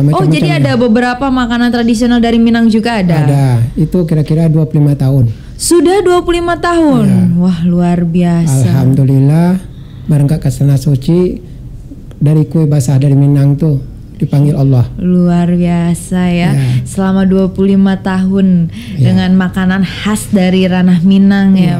Oh, jadi ada beberapa makanan tradisional dari Minang juga ada? Ada, itu kira-kira 25 tahun. Sudah 25 tahun? Ya. Wah, luar biasa. Alhamdulillah, berangkat ke Tanah Suci, dari kue basah dari Minang tuh dipanggil Allah. Luar biasa ya. Selama 25 tahun dengan makanan khas dari ranah Minang ya.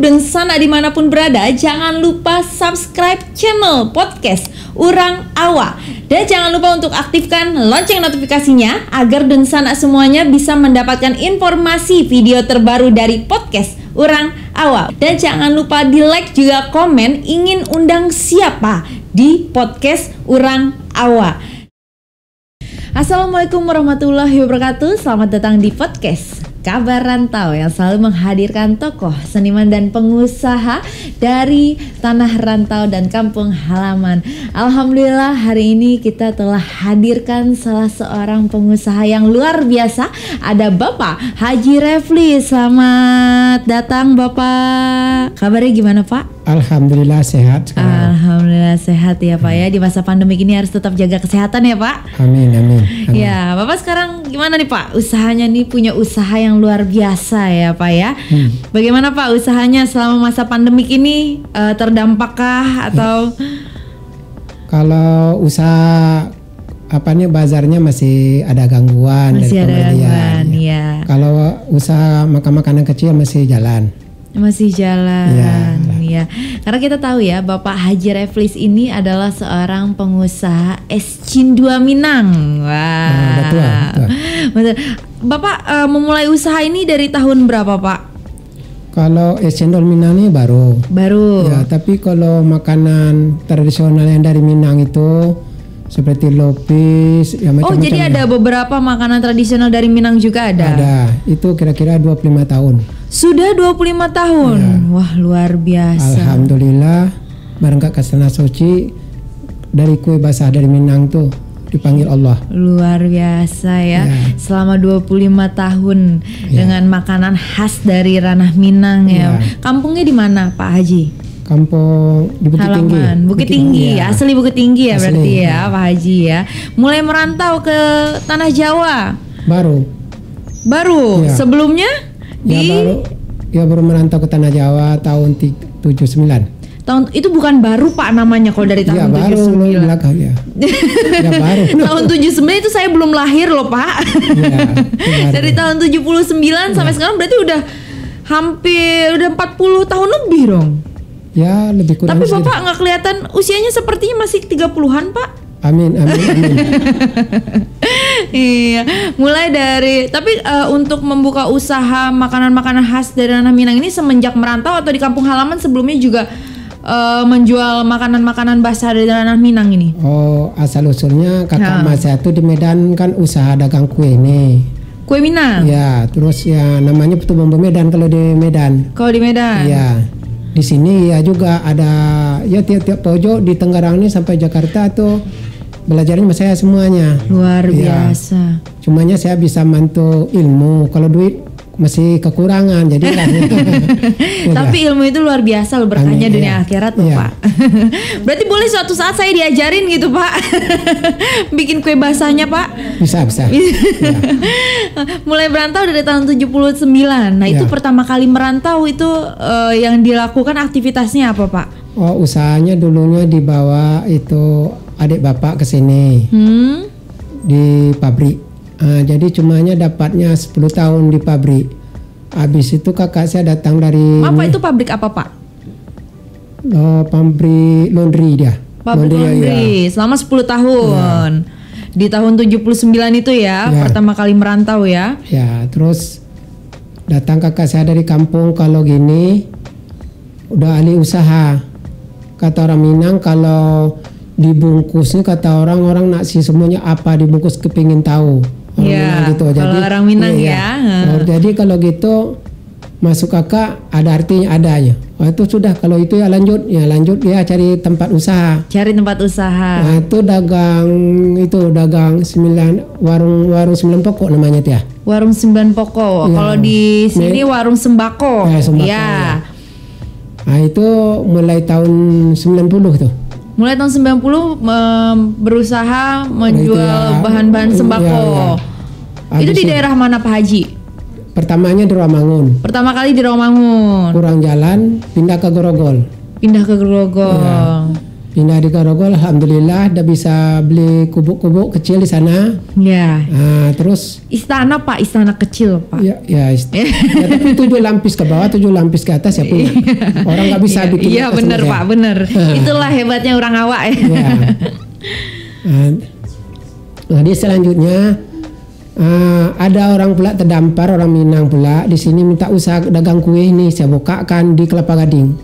Dan sana dimanapun berada, jangan lupa subscribe channel podcast Urang Awa. Dan jangan lupa untuk aktifkan lonceng notifikasinya agar dan sana semuanya bisa mendapatkan informasi video terbaru dari podcast Urang Awa. Dan jangan lupa di like juga komen ingin undang siapa di podcast Urang Awa. Assalamualaikum warahmatullahi wabarakatuh. Selamat datang di podcast Kabar Rantau yang selalu menghadirkan tokoh, seniman dan pengusaha dari tanah rantau dan kampung halaman. Alhamdulillah hari ini kita telah hadirkan salah seorang pengusaha yang luar biasa. Ada Bapak Haji Refli. Selamat datang Bapak. Kabarnya gimana Pak? Alhamdulillah sehat sekarang. Alhamdulillah sehat ya Pak ya. Di masa pandemi ini harus tetap jaga kesehatan ya Pak. Amin, amin. Ya Bapak sekarang gimana nih Pak? Usahanya nih punya usaha yang luar biasa ya Pak ya. Bagaimana Pak usahanya selama masa pandemik ini, terdampakkah atau? Kalau usaha bazarnya masih ada gangguan masih dari ada gangguan ya. Kalau usaha makanan kecil masih jalan. Masih jalan ya. Karena kita tahu ya Bapak Haji Reflis ini adalah seorang pengusaha es cindua Minang. Wah. Betul. Bapak memulai usaha ini dari tahun berapa Pak? Kalau es cendol Minang ini baru. Ya, tapi kalau makanan tradisional yang dari Minang itu seperti lopis ya, macam-macam. Oh, jadi ada beberapa makanan tradisional dari Minang juga ada? Ada, itu kira-kira 25 tahun. Sudah 25 tahun? Ya. Wah, luar biasa. Alhamdulillah, berangkat ke Tanah Suci, dari kue basah dari Minang tuh dipanggil Allah. Luar biasa ya. Selama 25 tahun dengan makanan khas dari ranah Minang ya. Kampungnya di mana Pak Haji? Kampung di Bukit Tinggi. Bukit Tinggi, asli Bukit Tinggi ya berarti ya Pak Haji ya. Mulai merantau ke tanah Jawa. Baru. Ya. Sebelumnya baru merantau ke tanah Jawa tahun 79. Tahun itu bukan baru Pak namanya kalau dari tahun 79. Ya, baru. Tahun 79 itu saya belum lahir loh Pak. Dari tahun 79 sampai sekarang berarti udah hampir 40 tahun lebih dong. Ya, lebih kurang. Tapi Bapak nggak kelihatan usianya sepertinya masih 30-an Pak. Amin. Iya, mulai dari untuk membuka usaha makanan-makanan khas dari ranah Minang ini semenjak merantau atau di kampung halaman sebelumnya juga menjual makanan-makanan basah dari ranah Minang ini? Oh, asal usulnya kakak mas saya tuh di Medan kan usaha dagang kue nih. Kue Minang? Ya, terus ya namanya Putu Bambu Medan kalau di Medan. Kalau di Medan? Ya. Di sini ya juga ada ya tiap-tiap pojok di Tangerang ini sampai Jakarta tuh belajarnya sama saya semuanya. Luar biasa. Cumanya saya bisa mantu ilmu. Kalau duit masih kekurangan jadi Tapi ilmu itu luar biasa loh, berkahnya dunia akhirat loh Pak. Berarti boleh suatu saat saya diajarin gitu Pak. Bikin kue basahnya Pak. Bisa. Mulai merantau dari tahun 79. Nah itu pertama kali merantau itu yang dilakukan aktivitasnya apa Pak? Oh, usahanya dulunya dibawa itu adik bapak ke sini di pabrik. Jadi cumanya dapatnya 10 tahun di pabrik. Habis itu kakak saya datang dari. Apa itu pabrik apa Pak? Pabrik laundry dia. Pabrik laundry selama 10 tahun. Di tahun 79 itu ya, pertama kali merantau ya. Ya, terus datang kakak saya dari kampung kalau gini udah ahli usaha. kata orang Minang kalau dibungkusnya kata orang nasi semuanya apa dibungkus kepingin tahu. Orang Minang gitu. Kalau orang Minang Jadi kalau gitu masuk kakak ada artinya adanya. Itu sudah kalau itu ya lanjut ya cari tempat usaha. Cari tempat usaha. Nah itu dagang warung 9 pokok namanya tuh ya. Warung 9 pokok. Ya. Kalau di sini warung sembako. Sembako. Ya. Nah itu mulai tahun 90 tuh. Mulai tahun 90 berusaha menjual bahan-bahan sembako. Itu di daerah mana Pak Haji? Pertamanya di Rawamangun. Pertama kali di Rawamangun. Kurang jalan, pindah ke Grogol. Ya. Pindah di Grogol, alhamdulillah udah bisa beli kubuk-kubuk kecil di sana. Ya. Nah, terus istana Pak, istana kecil Pak. Ya, tapi 7 lapis ke bawah, 7 lapis ke atas ya punya. Orang nggak bisa bikin. Iya benar Pak, benar. Itulah hebatnya orang awak ya. Nah, di selanjutnya ada orang pula terdampar, orang Minang pula di sini minta usaha dagang kue nih, saya bukakan di Kelapa Gading.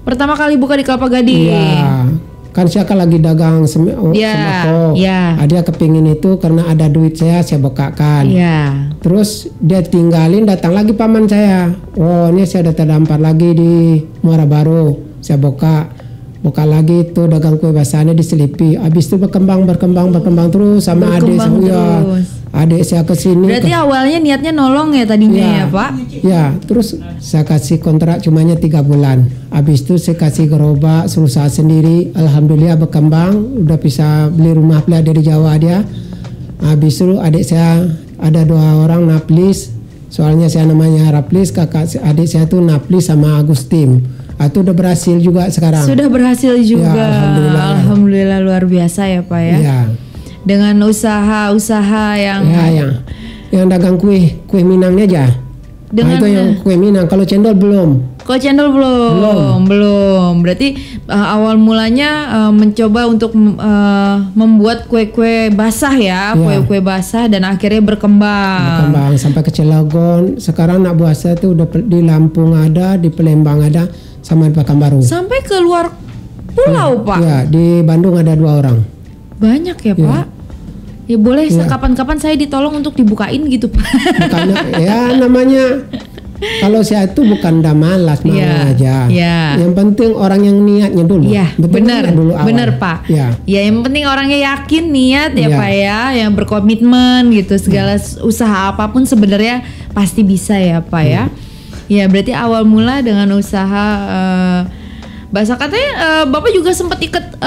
Pertama kali buka di Kelapa Gading. Iya, kan saya kan lagi dagang sembako. Dia kepingin itu karena ada duit saya bukakan. Iya. Terus dia tinggalin, datang lagi paman saya. Oh ini saya udah terdampar lagi di Muara Baru, saya buka lagi itu dagang kue basahnya diselipi. Habis itu berkembang terus sama adik saya. Adik saya ke sini. Berarti awalnya niatnya nolong ya tadinya ya Pak? Ya, terus saya kasih kontrak cumanya 3 bulan. Habis itu saya kasih gerobak, suruh usaha sendiri. Alhamdulillah berkembang, udah bisa beli rumah pula dari Jawa dia. Habis itu adik saya ada 2 orang Naplis. Soalnya saya namanya Raplis, adik saya tuh Naplis sama Agustin. Itu udah berhasil juga sekarang. Sudah berhasil juga. Ya, alhamdulillah luar biasa ya Pak ya. Ya. Dengan usaha-usaha yang yang dagang kue Minangnya aja. Dengan itu yang kue Minang. Kalau cendol belum. Kalau cendol belum. Berarti awal mulanya mencoba untuk membuat kue-kue basah ya, kue-kue basah dan akhirnya berkembang sampai ke Cilegon. Sekarang anak buah saya tuh udah di Lampung ada, di Palembang ada, sama di Pekanbaru. Sampai ke luar pulau Pak. Ya, di Bandung ada 2 orang. Banyak ya Pak. Ya boleh kapan-kapan saya ditolong untuk dibukain gitu Pak. Bukannya, ya namanya kalau saya itu bukan dah malas mau aja. Yang penting orang yang niatnya dulu. Benar Pak. Ya yang penting orangnya yakin niat ya Pak ya, yang berkomitmen gitu. Segala usaha apapun sebenarnya pasti bisa ya Pak ya. Ya berarti awal mula dengan usaha bahasa katanya Bapak juga sempat ikut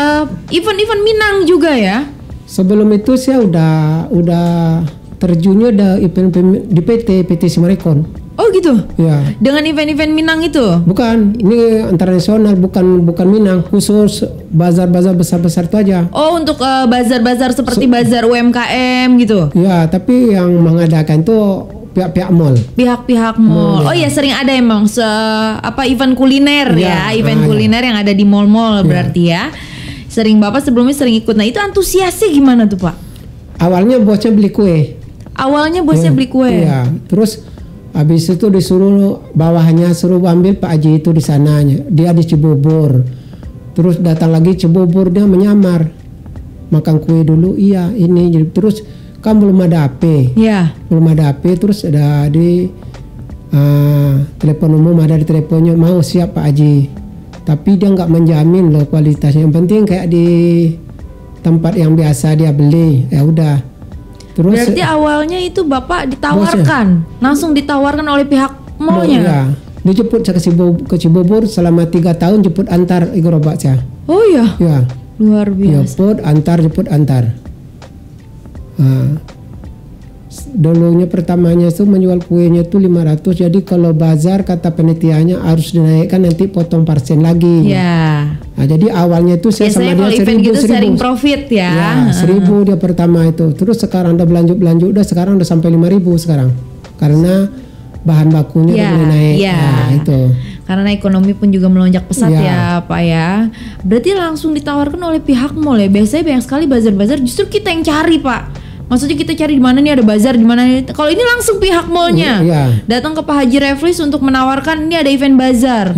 event-event Minang juga ya? Sebelum itu saya udah terjunnya event di PT Simarekon. Oh gitu? Ya. Dengan event-event Minang itu? Bukan, ini internasional, bukan Minang, khusus bazar-bazar besar-besar itu aja. Oh untuk bazar-bazar seperti bazar UMKM gitu? Ya, tapi yang mengadakan itu pihak-pihak mall. Pihak-pihak mall. Oh iya sering ada emang event kuliner event kuliner yang ada di mall-mall berarti ya. Bapak sebelumnya sering ikut. Nah itu antusiasnya gimana tuh Pak? Awalnya bosnya beli kue. Beli kue. Iya. Terus habis itu disuruh bawahannya suruh ambil Pak Haji itu di sananya. Dia di Cibubur. Terus datang lagi Cibubur dia menyamar. Makan kue dulu. Iya ini. Terus kan belum ada HP. Iya. Belum ada HP. Terus ada di telepon umum, ada di teleponnya mau siap Pak Haji. Tapi dia nggak menjamin loh kualitasnya. Yang penting kayak di tempat yang biasa dia beli, ya udah. Terus berarti awalnya itu Bapak ditawarkan, langsung ditawarkan oleh pihak mallnya? Iya, dijemput saya ke Cibubur selama 3 tahun jemput antar gerobak saya. Oh iya? Ya. Luar biasa. Jemput antar. Dulunya pertamanya itu menjual kuenya itu 500. Jadi kalau bazar kata penitianya harus dinaikkan nanti potong persen lagi. Ya. Nah, jadi awalnya itu saya sama dia 1.000 gitu sharing profit ya. Ya 1.000 dia pertama itu. Terus sekarang udah belanja udah sekarang udah sampai 5.000 sekarang. Karena bahan bakunya udah mulai naik. Nah, itu. Karena ekonomi pun juga melonjak pesat ya Pak ya. Berarti langsung ditawarkan oleh pihak mall ya. Biasanya banyak sekali bazar-bazar justru kita yang cari Pak. Maksudnya kita cari di mana nih ada bazar di mana. Kalau ini langsung pihak mallnya datang ke Pak Haji Reflis untuk menawarkan ini ada event bazar.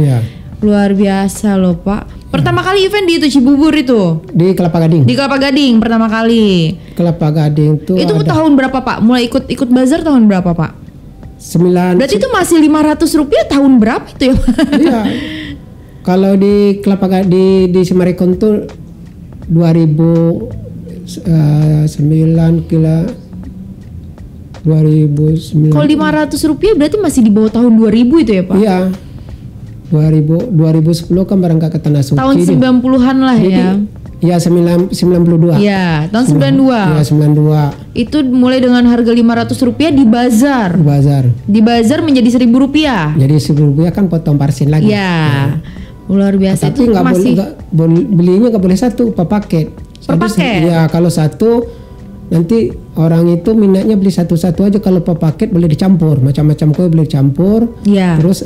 Luar biasa loh Pak. Pertama kali event di itu Cibubur itu? Di Kelapa Gading. Di Kelapa Gading pertama kali. Kelapa Gading tuh Itu ada tahun berapa Pak? Mulai ikut bazar tahun berapa Pak? 9. Berarti itu masih Rp500 tahun berapa itu ya? Iya. Kalau di Kelapa Gading di Semarikon tuh 2009 kila 2009. Kalau Rp500 berarti masih di bawah tahun 2000 itu ya Pak? Iya. 2010 kan berangkat ke Tanah Suci. Tahun 90-an lah ya. Iya 92. Iya, tahun 92. Iya 92. Itu mulai dengan harga Rp500 di bazar. Di bazar menjadi Rp1.000. Jadi Rp1.000 kan potong parsin lagi. Iya. Luar biasa. Tapi itu nggak masih boleh belinya nggak boleh satu per paket. Per paket? Ya kalau satu nanti orang itu minatnya beli satu-satu aja. Kalau per paket boleh dicampur, macam-macam kue boleh dicampur. Iya. Terus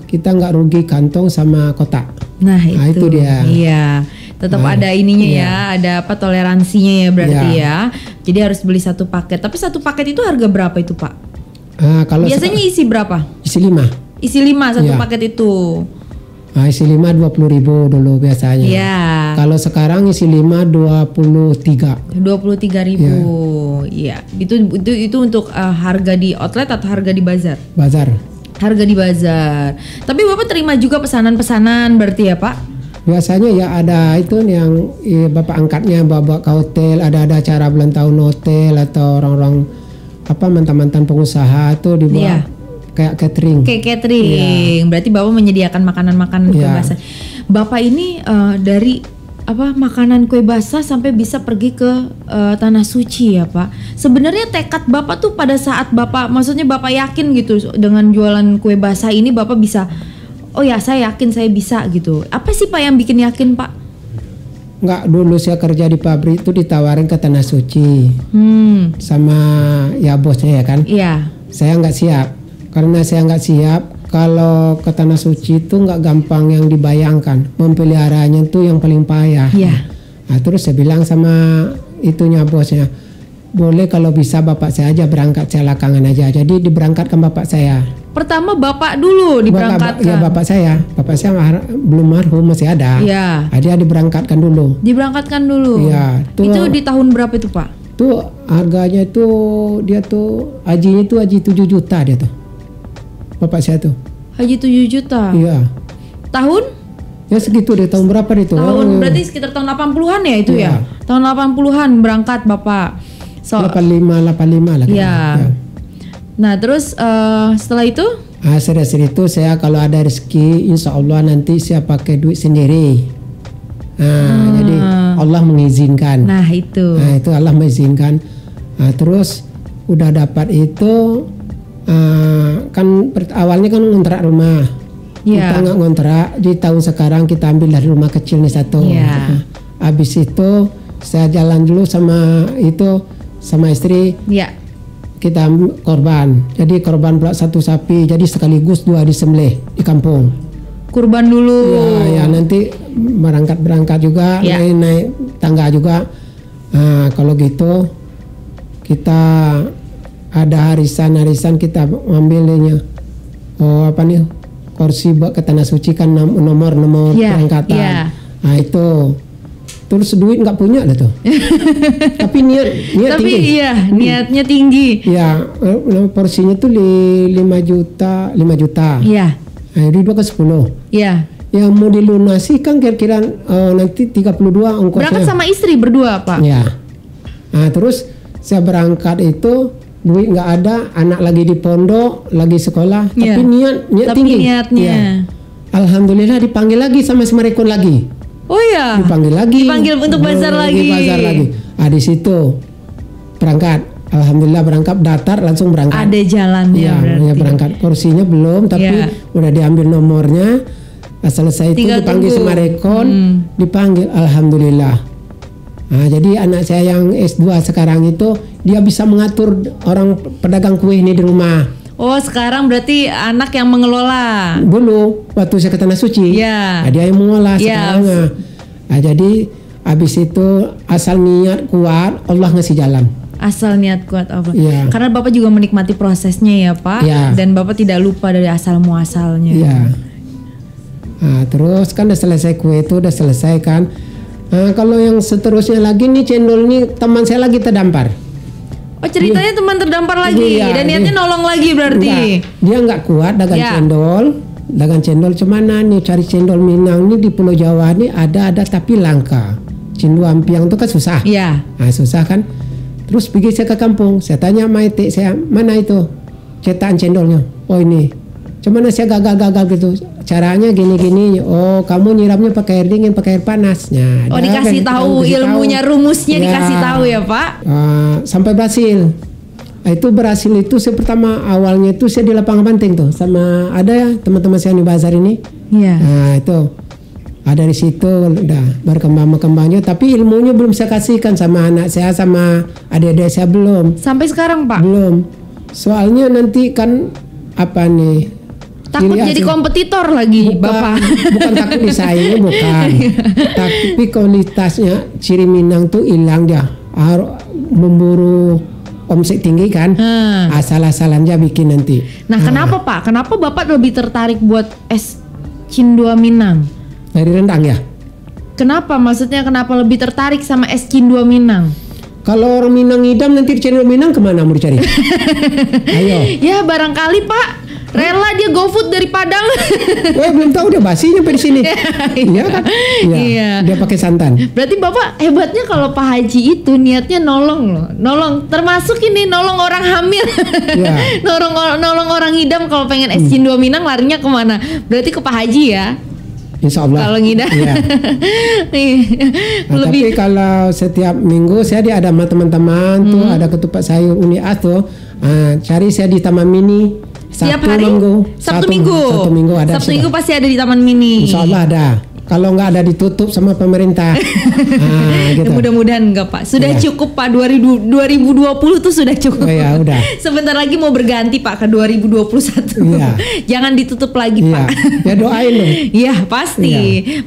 kita nggak rugi kantong sama kotak. Nah itu dia. Iya. Tetap ada ininya ya, ada apa toleransinya ya berarti ya. Jadi harus beli satu paket. Tapi satu paket itu harga berapa itu Pak? Kalau biasanya isi berapa? Isi 5. Isi 5 satu paket itu. Isi 5 20.000 dulu biasanya. Iya. Kalau sekarang isi 5 23. 23.000. Iya. Itu untuk harga di outlet atau harga di bazar? Bazar. Harga di bazar. Tapi Bapak terima juga pesanan-pesanan berarti ya Pak? Biasanya ya ada itu yang bapak angkatnya bawa ke hotel, ada acara bulan tahun hotel atau orang-orang apa mantan-mantan pengusaha tuh dibawa kayak catering. Kayak catering. Ya. Berarti Bapak menyediakan makanan-makanan kue basah. Bapak ini dari apa makanan kue basah sampai bisa pergi ke Tanah Suci ya Pak. Sebenarnya tekad Bapak tuh pada saat Bapak, maksudnya Bapak yakin gitu dengan jualan kue basah ini Bapak bisa, oh ya saya yakin saya bisa gitu. Apa sih Pak yang bikin yakin Pak? Enggak, dulu saya kerja di pabrik itu ditawarin ke Tanah Suci sama ya bosnya ya kan. Iya. Saya nggak siap. Karena saya nggak siap, kalau ke Tanah Suci itu nggak gampang yang dibayangkan. Memeliharanya itu yang paling payah. Iya. Nah, terus saya bilang sama itunya bosnya, boleh kalau bisa bapak saya aja berangkat, saya belakangan aja. Jadi diberangkatkan bapak saya. Pertama bapak dulu diberangkatkan. Ya bapak saya belum marhum, masih ada. Iya. Dia diberangkatkan dulu. Diberangkatkan dulu. Iya. Itu di tahun berapa itu Pak? Tuh harganya itu dia tuh hajinya tuh haji 7 juta dia tuh. Bapak saya tuh. Haji 7 juta. Iya. Tahun? Ya segitu deh, tahun berapa itu? Tahun berarti sekitar tahun 80-an ya itu ya. Tahun 80-an berangkat Bapak. 85 lah. Iya. Ya. Nah terus setelah itu? Setelah itu saya kalau ada rezeki insya Allah nanti saya pakai duit sendiri. Jadi Allah mengizinkan. Nah itu Allah mengizinkan. Terus udah dapat itu kan awalnya kan ngontrak rumah. Kita nggak ngontrak, di tahun sekarang kita ambil dari rumah kecil nih satu. Habis itu saya jalan dulu sama istri. Kita korban. Jadi korban pula 1 sapi. Jadi sekaligus 2 disembelih di kampung. Kurban dulu. Ya nanti berangkat juga, naik tangga juga. Kalau gitu kita ada harisan kita ambilnya. Kursi buat ke Tanah Suci kan nomor berangkatan. Nah itu. Terus duit nggak punya lah tuh. Tapi niat tinggi. Iya, niatnya tinggi. Ya, porsinya tuh 5 juta. Iya. Nah, jadi 2 ke 10. Iya. Yang mau dilunasi kan kira-kira nanti 32 ongkosnya. Berangkat sama istri berdua, Pak? Ya. Nah, terus saya berangkat itu duit nggak ada, anak lagi di pondok, lagi sekolah, tapi niat tinggi. Niatnya. Ya. Alhamdulillah dipanggil lagi sama Semarikon lagi. Oh iya. Dipanggil untuk bazar lagi. Nah, di situ berangkat. Alhamdulillah berangkat, datar langsung berangkat. Ada jalannya ya berangkat. Porsinya belum, tapi udah diambil nomornya. Selesai itu dipanggil Semarikon, dipanggil. Alhamdulillah. Nah, jadi anak saya yang S2 sekarang itu dia bisa mengatur orang pedagang kue ini di rumah. Oh sekarang berarti anak yang mengelola. Dulu waktu saya ke Tanah Suci, dia yang mengelola sekarang. Nah, jadi habis itu asal niat kuat Allah ngasih jalan. Asal niat kuat Allah. Karena Bapak juga menikmati prosesnya ya Pak. Dan Bapak tidak lupa dari asal muasalnya. Nah, terus kan udah selesai kue itu udah selesai kan. Nah, kalau yang seterusnya lagi nih cendol nih teman saya lagi terdampar. Oh ceritanya teman terdampar lagi Iya, dan niatnya nolong lagi berarti. Dia nggak kuat dagang cendol. Dagang cendol cemana nih cari cendol Minang nih di Pulau Jawa nih ada tapi langka. Cendol ampiang itu kan susah. Iya. Nah, susah kan. Terus pergi saya ke kampung. Saya tanya Maite saya mana itu cetakan cendolnya. Oh ini. Cuman saya gagal gitu. Caranya gini. Oh kamu nyiramnya pakai air dingin pakai air panas. Nah, Oh dikasih tahu ilmunya rumusnya dikasih tahu ya Pak. Sampai berhasil. Itu berhasil itu saya pertama awalnya itu saya di lapangan Banteng tuh sama ada ya teman-teman saya di bazar ini. Iya. Nah itu ada di situ udah berkembangnya tapi ilmunya belum saya kasihkan sama anak saya sama adik-adik saya belum. Sampai sekarang Pak? Belum. Soalnya nanti kan apa nih? Takut jadi kompetitor lagi Bapak. Bukan takut disaingi bukan. Tapi kualitasnya ciri Minang tuh hilang dia. Memburu omset tinggi kan. Asal-asalan aja bikin nanti. Nah, kenapa Pak? Kenapa Bapak lebih tertarik buat es cindua Minang? Dari rendang ya? Kenapa? Maksudnya kenapa lebih tertarik sama es cindua Minang? Kalau orang Minang idam nanti cendol Minang kemana mau dicari? Ayo. Ya barangkali Pak rela dia GoFood dari Padang. Belum tahu dia basi nyampe di sini. Iya kan? Iya. Dia pakai santan. Berarti Bapak hebatnya kalau Pak Haji itu niatnya nolong loh. Nolong termasuk ini nolong orang hamil. Iya. nolong orang ngidam kalau pengen es cindua Minang larinya kemana? Berarti ke Pak Haji ya. Insya Allah. Kalau ngidam. Iya. Nah, tapi kalau setiap minggu saya ada sama teman-teman tuh ada ketupat sayur uni tuh. Cari saya di Taman Mini. Setiap hari? Sabtu Minggu ada. Sabtu Minggu pasti ada di Taman Mini. Insya Allah ada. Kalau nggak ada ditutup sama pemerintah. Gitu. Mudah-mudahan enggak Pak. Sudah cukup Pak 2020 tuh sudah cukup. Oh ya udah. Sebentar lagi mau berganti Pak ke 2021. Iya. Jangan ditutup lagi Pak. Ya doain dong. Iya pasti.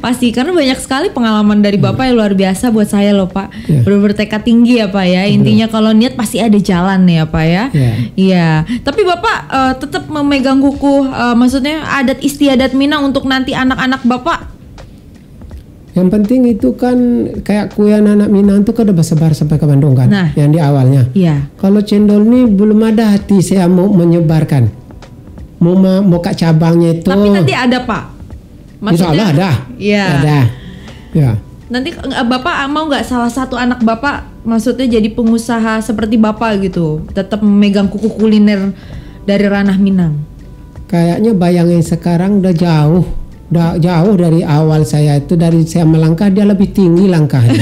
Pasti karena banyak sekali pengalaman dari Bapak yang luar biasa buat saya loh Pak. Benar-benar tekad tinggi ya Pak ya. Intinya kalau niat pasti ada jalan ya Pak ya. Iya. Tapi Bapak tetap memegang kukuh maksudnya adat istiadat Minang untuk nanti anak-anak Bapak. Yang penting itu kan kayak kue anak Minang itu kan udah bersebar sampai ke Bandung kan, yang di awalnya. Iya. Kalau cendol ini belum ada hati saya mau menyebarkan, mau ke cabangnya itu. Tapi nanti ada Pak. Insya Allah ada. Iya. Ada. Ya. Nanti Bapak mau nggak salah satu anak Bapak, maksudnya jadi pengusaha seperti Bapak gitu, tetap memegang kuku kuliner dari ranah Minang? Kayaknya bayangin sekarang udah jauh dari awal saya itu dari saya melangkah dia lebih tinggi langkahnya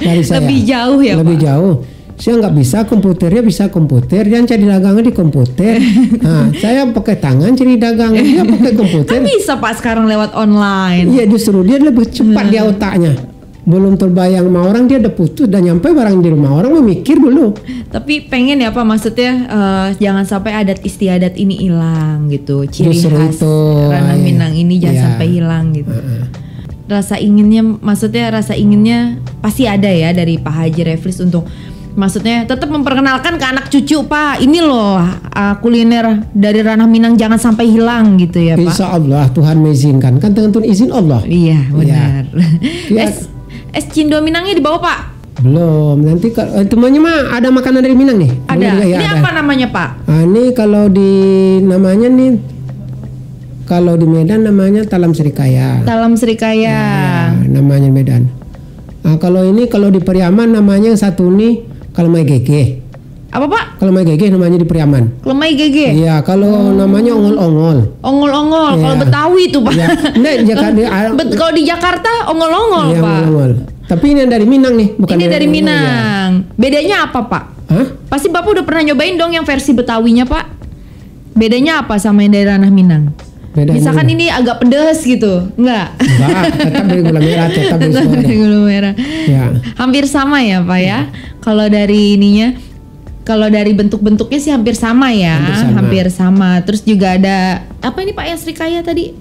dari saya. Lebih jauh ya lebih Pak? Jauh. Saya nggak bisa komputernya bisa komputer dan cari dagangan di komputer. Nah, saya pakai tangan cari dagangan dia pakai komputer. Kan bisa Pak sekarang lewat online. Iya justru dia lebih cepat dia otaknya. Belum terbayang sama orang dia udah putus dan nyampe barang di rumah orang memikir dulu. Tapi pengen ya Pak maksudnya jangan sampai adat istiadat ini hilang gitu. Ciri Justru khas itu, ranah Minang ini jangan sampai hilang gitu. Rasa inginnya pasti ada ya dari Pak Haji Reflis untuk maksudnya tetap memperkenalkan ke anak cucu Pak. Ini loh kuliner dari ranah Minang jangan sampai hilang gitu ya Pak. Insya Allah Tuhan mengizinkan kan tergantung izin Allah. Iya benar. Ya. Es cindua Minangnya dibawa Pak? Belum, nanti temannya mah ada makanan dari Minang nih. Ada. Ini ada. Apa namanya Pak? Ini kalau di namanya nih, kalau di Medan namanya talam serikaya. Talam serikaya. Namanya Medan. Kalau ini kalau di Periaman namanya yang satu nih kalmai gege. Apa Pak? Kalmai gege namanya di Periaman. Kalmai gege. Iya, kalau namanya ongol-ongol. Ongol-ongol. Kalau Betawi itu Pak. Ya. Kalau di Jakarta ongol-ongol ya, Pak. Ongol-ongol. Tapi ini yang dari Minang nih, bukan ini dari Minang. Ya. Bedanya apa Pak? Hah? Pasti Bapak udah pernah nyobain dong yang versi Betawinya Pak. Bedanya apa sama yang dari ranah Minang? Misalkan ini agak pedas gitu, enggak? Enggak, tetap dari gula merah, tetap dari gula merah. Ya. Hampir sama ya Pak ya. Kalau dari ininya, kalau dari bentuk-bentuknya sih hampir sama ya, hampir sama. Terus juga ada apa ini Pak yang serikaya tadi?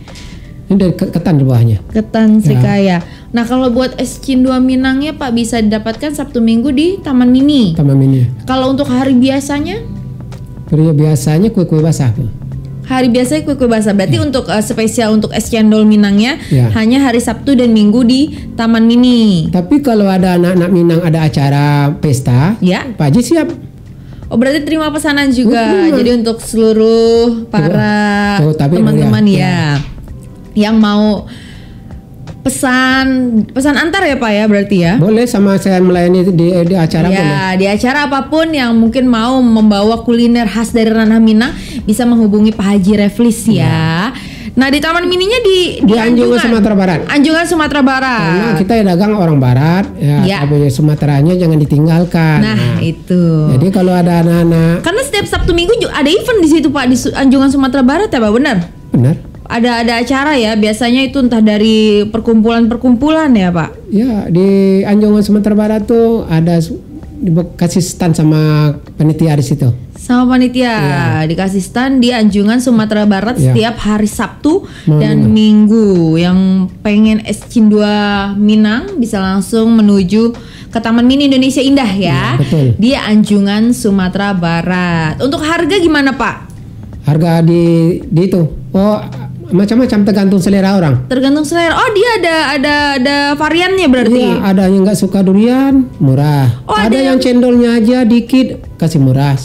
Ini dari ketan di bawahnya. Ketan serikaya. Nah kalau buat es cindua Minangnya Pak bisa didapatkan Sabtu Minggu di Taman Mini. Taman Mini. Kalau untuk hari biasanya? Biasanya kue-kue basah Pak. Hari biasa kue-kue basah. Berarti untuk spesial untuk es cendol Minangnya hanya hari Sabtu dan Minggu di Taman Mini. Tapi kalau ada anak-anak Minang ada acara pesta, Pak Haji siap. Oh berarti terima pesanan juga. Jadi untuk seluruh para teman-teman yang mau pesan antar ya Pak ya berarti ya. Boleh, sama saya melayani di acara boleh. Di acara apapun yang mungkin mau membawa kuliner khas dari ranah Minang bisa menghubungi Pak Haji Reflis ya. Nah di Taman Mininya di Anjungan Sumatera Barat. Anjungan Sumatera Barat. Karena kita yang dagang orang Barat tapi Sumateranya jangan ditinggalkan. Nah itu. Jadi kalau ada anak-anak. Karena setiap Sabtu Minggu ada event di situ Pak di Anjungan Sumatera Barat ya Pak, benar? Benar. Ada acara ya, biasanya itu entah dari perkumpulan ya Pak? Ya, di Anjungan Sumatera Barat tuh ada dikasih stand sama panitia di situ. Sama panitia dikasih stand di Anjungan Sumatera Barat setiap hari Sabtu dan Minggu. Yang pengen es cindua Minang bisa langsung menuju ke Taman Mini Indonesia Indah ya. Betul. Di Anjungan Sumatera Barat. Untuk harga gimana Pak? Harga di itu. Macam-macam tergantung selera orang. Tergantung selera. Oh dia ada variannya berarti. Iya, ada yang nggak suka durian murah. Oh, ada yang cendolnya aja dikit kasih murah.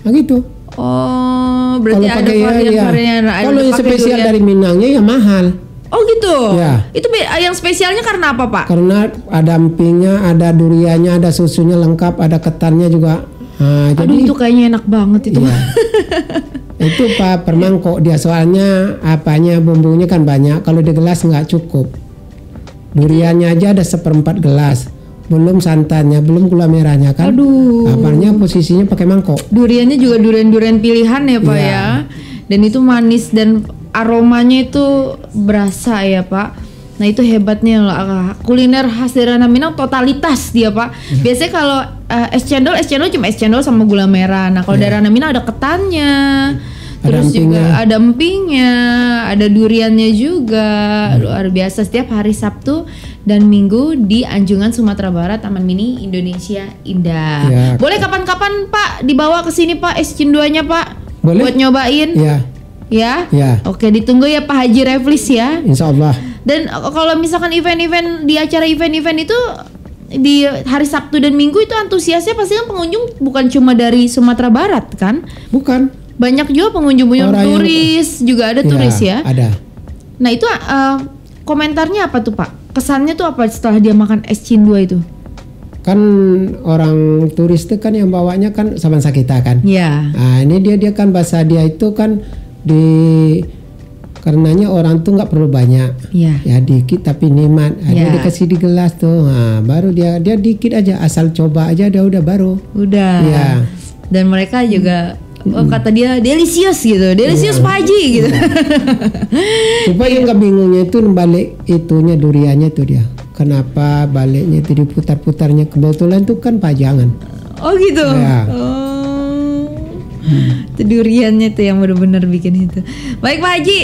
Nah gitu. Oh berarti ada varian-varian. Kalau yang spesial dari Minangnya ya mahal. Oh gitu. Ya. Itu yang spesialnya karena apa Pak? Karena ada empingnya, ada duriannya, ada susunya lengkap, ada ketannya juga. Aduh jadi, itu kayaknya enak banget itu. Iya. Itu Pak per mangkok dia, soalnya apanya bumbunya kan banyak. Kalau di gelas nggak cukup. Duriannya aja ada 1/4 gelas. Belum santannya, belum gula merahnya kan. Aduh. Apanya posisinya pakai mangkok. Duriannya juga durian pilihan ya Pak ya. Dan itu manis dan aromanya itu berasa ya Pak. Nah itu hebatnya kuliner khas dari ranah Minang, totalitas dia Pak. Biasanya kalau es cendol cuma es cendol sama gula merah. Nah kalau dari ranah Minang ada ketannya, terus juga ada empingnya, ada duriannya juga. Luar biasa. Setiap hari Sabtu dan Minggu di Anjungan Sumatera Barat, Taman Mini Indonesia Indah. Boleh kapan-kapan Pak dibawa ke sini Pak es cinduanya Pak? Boleh. Buat nyobain. Ya. Oke, ditunggu ya Pak Haji Reflis ya. Insya Allah. Dan kalau misalkan event-event di acara event-event itu di hari Sabtu dan Minggu itu antusiasnya pasti kan pengunjung bukan cuma dari Sumatera Barat kan? Bukan. Banyak juga pengunjung turis juga ada turis ya. Ada. Nah itu komentarnya apa tuh Pak? Kesannya tuh apa setelah dia makan es cindua itu? Kan orang turis itu kan yang bawanya kan sabansa kita kan. Iya. Nah ini dia kan bahasa dia itu kan karenanya orang tuh nggak perlu banyak, ya dikit tapi nikmat. Dia dikasih di gelas tuh, baru dia dikit aja, asal coba aja dia udah baru. Udah. Ya. Dan mereka juga kata dia delicious gitu, delicious Pak Haji gitu. Supaya yang nggak bingungnya itu balik itunya duriannya tuh dia. Kenapa baliknya itu diputar-putarnya, kebetulan tuh kan pajangan. Oh gitu. Ya. Itu duriannya tuh yang benar-benar bikin itu. Baik Pak Haji,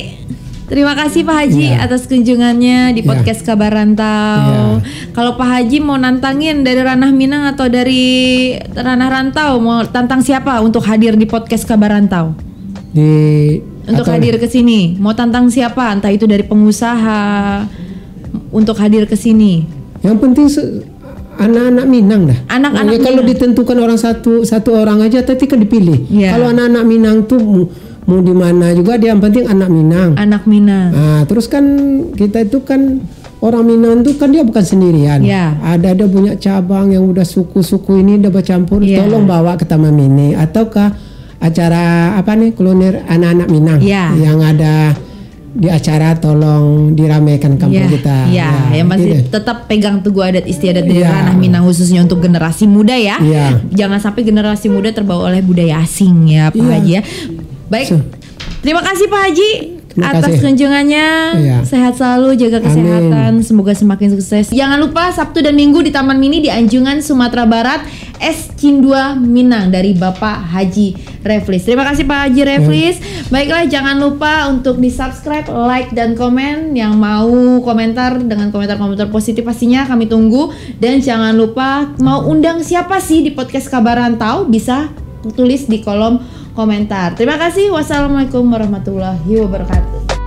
terima kasih Pak Haji atas kunjungannya di podcast Kabar Rantau. Kalau Pak Haji mau nantangin dari ranah Minang atau dari ranah rantau, mau tantang siapa untuk hadir di podcast Kabar Rantau? Untuk hadir ke sini, mau tantang siapa? Entah itu dari pengusaha untuk hadir ke sini. Yang penting anak-anak Minang dah. Anak-anak kalau ditentukan orang satu orang aja tadi kan dipilih. Kalau anak-anak Minang tuh mau di mana juga dia yang penting anak Minang. Anak Minang. Nah, terus kan kita itu kan orang Minang tuh kan dia bukan sendirian. Ada punya cabang yang udah suku-suku ini udah bercampur. Tolong bawa ke Taman Mini atau ke acara apa nih kuliner anak-anak Minang yang ada di acara, tolong diramaikan kampung kita. Yang pasti tetap pegang teguh adat istiadat dari ranah Minang khususnya untuk generasi muda ya. Jangan sampai generasi muda terbawa oleh budaya asing ya Pak Haji ya. Baik. Terima kasih Pak Haji atas kunjungannya. Sehat selalu, jaga kesehatan. Amin. Semoga semakin sukses. Jangan lupa Sabtu dan Minggu di Taman Mini di Anjungan Sumatera Barat, es cindua Minang dari Bapak Haji Reflis. Terima kasih Pak Haji Reflis. Baiklah, jangan lupa untuk di subscribe, like dan komen. Yang mau komentar dengan komentar-komentar positif pastinya kami tunggu. Dan jangan lupa mau undang siapa sih di podcast Kabar Rantau, bisa tulis di kolom komentar. Terima kasih. Wassalamualaikum warahmatullahi wabarakatuh.